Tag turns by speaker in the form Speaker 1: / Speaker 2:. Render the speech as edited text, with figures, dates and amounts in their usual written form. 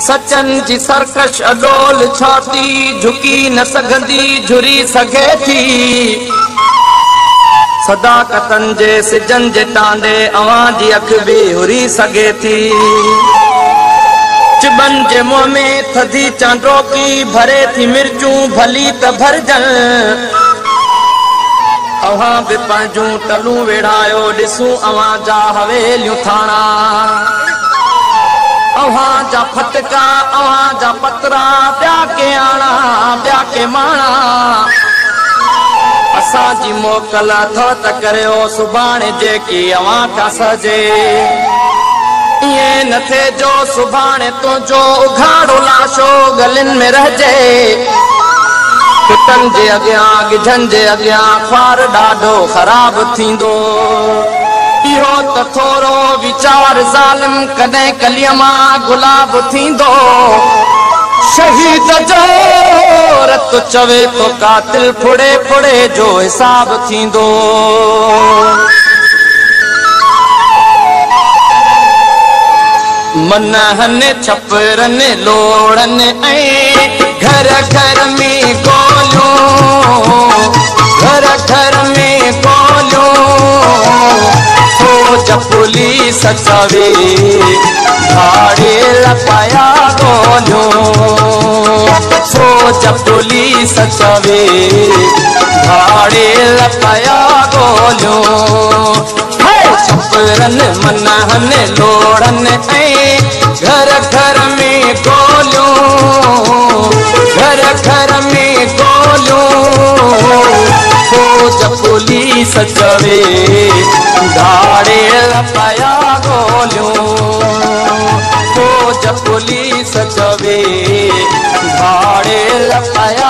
Speaker 1: सचन जी सरकश अडोल छाती झुकी न सघंदी झुरी सघे थी सदाकतन जे सिजन जे टांडे अवां जी अख भी हुरी सघे थी चिबन जे मुंह में थधी चांड्रोकी भरे थी मिर्चूं भली त भरजन अवां भी पंहिंजूं टलूं वेड़ायो ॾिसूं अवां जा हवेलियूं थाणा अवां जा फटका अवां जा पतरा ॿिया के आना ॿिया के माणा असां जी मोकल अथव त करियो सुभाणे जेकी अवां खां सजे इएं न थिए जो सुभाणे तुंहिंजो उघाड़ो लाशो गलिन में रहिजे कुटन जे अॻियां गिझन जे अॻियां ख्वार ॾाढो ख़राब थींदो इहो त थोरो वीचार ज़ालिम कॾहिं कलीअ मां गुलाब थींदो शहीद जो रत चवे तो कातिल फुड़े फुड़े जो हिसाब थींदो मन हने छपरन लोड़न ऐं घर घर में गोलियूं घर घर में गोलियूं फौज पुलिस चवे भाड़े लपाया गोलियूं फौज पुलिस चवे भाड़े लपाया गोलियूं छपरन मन हने लोड़न ऐं घर घर में गोलियूं घर घर में गोलियूं फौज पुलिस चवे भाड़े लपाया गोलियूं फौज पुलिस चवे भाड़े लपाया